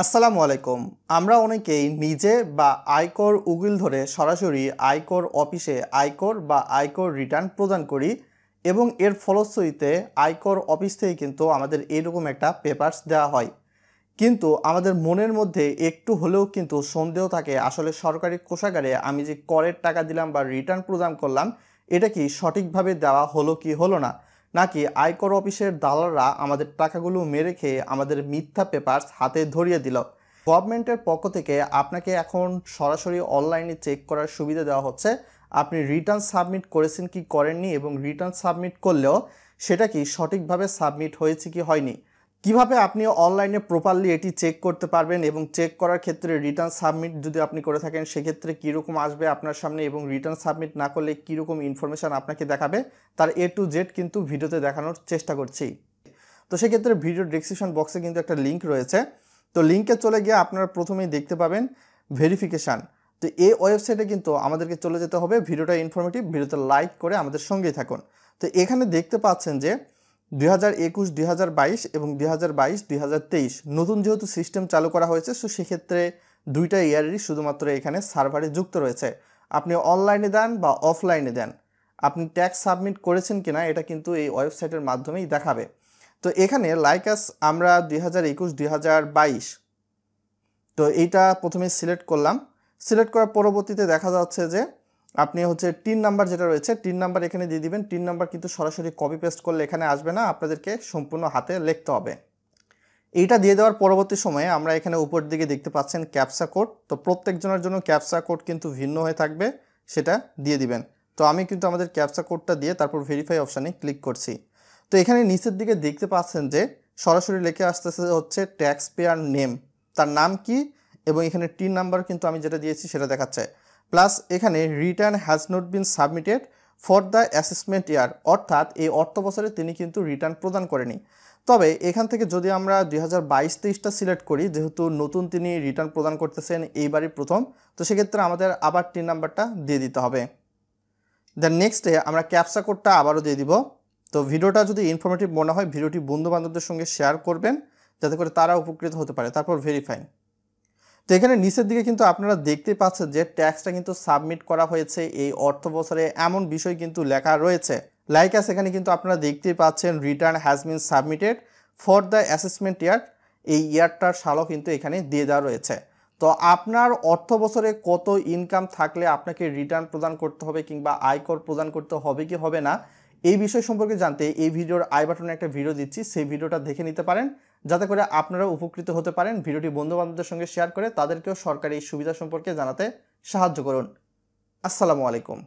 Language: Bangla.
আসসালামু আলাইকুম। আমরা অনেকেই নিজে বা আয়কর উকিল ধরে সরাসরি আয়কর অফিসে আয়কর বা আয়কর রিটার্ন প্রদান করি এবং এর ফলশ্রুতিতে আয়কর অফিস থেকে কিন্তু আমাদের এরকম একটা পেপারস দেওয়া হয়। কিন্তু আমাদের মনের মধ্যে একটু হলেও কিন্তু সন্দেহ থাকে, আসলে সরকারি কোষাগারে আমি যে করের টাকা দিলাম বা রিটার্ন প্রদান করলাম, এটা কি সঠিকভাবে দেওয়া হলো কি হলো না, নাকি আয়কর অফিসের দালালরা আমাদের টাকাগুলো মেরে খেয়ে আমাদের মিথ্যা পেপারস হাতে ধরিয়ে দিল। গভর্নমেন্টের পক্ষ থেকে আপনাকে এখন সরাসরি অনলাইনে চেক করার সুবিধা দেওয়া হচ্ছে। আপনি রিটার্ন সাবমিট করেছেন কি করেননি, এবং রিটার্ন সাবমিট করলেও সেটা কি সঠিকভাবে সাবমিট হয়েছে কি হয়নি, কিভাবে আপনি অনলাইনে প্রপারলি এটি চেক করতে পারবেন, এবং চেক করার ক্ষেত্রে রিটার্ন সাবমিট যদি আপনি করে থাকেন সেক্ষেত্রে কীরকম আসবে আপনার সামনে, এবং রিটার্ন সাবমিট না করলে কীরকম ইনফরমেশান আপনাকে দেখাবে, তার A to Z কিন্তু ভিডিওতে দেখানোর চেষ্টা করছি। তো সেক্ষেত্রে ভিডিও ডেসক্রিপশন বক্সে কিন্তু একটা লিঙ্ক রয়েছে। তো লিঙ্কে চলে গিয়ে আপনারা প্রথমেই দেখতে পাবেন ভেরিফিকেশান। তো এই ওয়েবসাইটে কিন্তু আমাদেরকে চলে যেতে হবে। ভিডিওটা ইনফরমেটিভ, ভিডিওতে লাইক করে আমাদের সঙ্গেই থাকুন। তো এখানে দেখতে পাচ্ছেন যে 2021, 2022 এবং 2022, 2023 নতুন যেহেতু সিস্টেম চালু করা হয়েছে, সো সেক্ষেত্রে দুইটা ইয়ারেরই শুধুমাত্র এখানে সার্ভারে যুক্ত রয়েছে। আপনি অনলাইনে দেন বা অফলাইনে দেন, আপনি ট্যাক্স সাবমিট করেছেন কিনা এটা কিন্তু এই ওয়েবসাইটের মাধ্যমেই দেখাবে। তো এখানে লাইকাস আমরা 2021, 2022, তো এইটা প্রথমে সিলেক্ট করলাম। সিলেক্ট করার পরবর্তীতে দেখা যাচ্ছে যে আপনি টিন নাম্বার যেটা রয়েছে, টিন নাম্বার এখানে দিয়ে দিবেন। টিন নাম্বার কিন্তু সরাসরি কপি পেস্ট করলে এখানে আসবে না, আপনাদেরকে সম্পূর্ণ হাতে লিখতে হবে। এইটা দিয়ে দেওয়ার পরবর্তী সময়ে আমরা এখানে উপর দিকে দেখতে পাচ্ছেন ক্যাপচা কোড। তো প্রত্যেকজনের জন্য ক্যাপচা কোড কিন্তু ভিন্ন হয়ে থাকবে, সেটা দিয়ে দিবেন। তো আমি কিন্তু আমাদের ক্যাপচা কোডটা দিয়ে তারপর ভেরিফাই অপশানে ক্লিক করছি। তো এখানে নিচের দিকে দেখতে পাচ্ছেন যে সরাসরি লিখে আসতেছে ট্যাক্স পেয়ার নেম, তার নাম কি, এবং এখানে টিন নাম্বার কিন্তু আমি যেটা দিয়েছি সেটা দেখাচ্ছে। প্লাস এখানে return has not been submitted for the assessment ইয়ার, অর্থাৎ এই অর্থ বছরে তিনি কিন্তু রিটার্ন প্রদান করেনি। তবে এখান থেকে যদি আমরা 2022-23টা সিলেক্ট করি, যেহেতু নতুন তিনি রিটার্ন প্রদান করতেছেন এইবারই প্রথম, তো সেক্ষেত্রে আমাদের আবার টিন নাম্বারটা দিয়ে দিতে হবে। দেন নেক্সটে আমরা ক্যাপচা কোডটা আবারও দিয়ে দিব। তো ভিডিওটা যদি ইনফরমেটিভ মনে হয় ভিডিওটি বন্ধুবান্ধবদের সঙ্গে শেয়ার করবেন, যাতে করে তারা উপকৃত হতে পারে। তারপর ভেরিফাই। তো এখানে নিচের দিকে কিন্তু আপনারা দেখতে পাচ্ছেন যে ট্যাক্সটা কিন্তু সাবমিট করা হয়েছে এই অর্থ বছরে, এমন বিষয় কিন্তু লেখা রয়েছে। লাইকাস এখানে কিন্তু আপনারা দেখতেই পাচ্ছেন return has been submitted for the assessment ইয়ার, এই ইয়ারটার সালও কিন্তু এখানে দিয়ে দেওয়া রয়েছে। তো আপনার অর্থ বছরে কত ইনকাম থাকলে আপনাকে রিটার্ন প্রদান করতে হবে কিংবা আয়কর প্রদান করতে হবে কি হবে না, এই বিষয় সম্পর্কে জানতে এই ভিডিওর আই বাটনে একটা ভিডিও দিচ্ছি, সেই ভিডিওটা দেখে নিতে পারেন, যাতে করে আপনারা উপকৃত হতে পারেন। ভিডিওটি বন্ধুবান্ধবদের সঙ্গে শেয়ার করে তাদেরকেও সরকারি এই সুবিধা সম্পর্কে জানাতে সাহায্য করুন। আসসালামু আলাইকুম।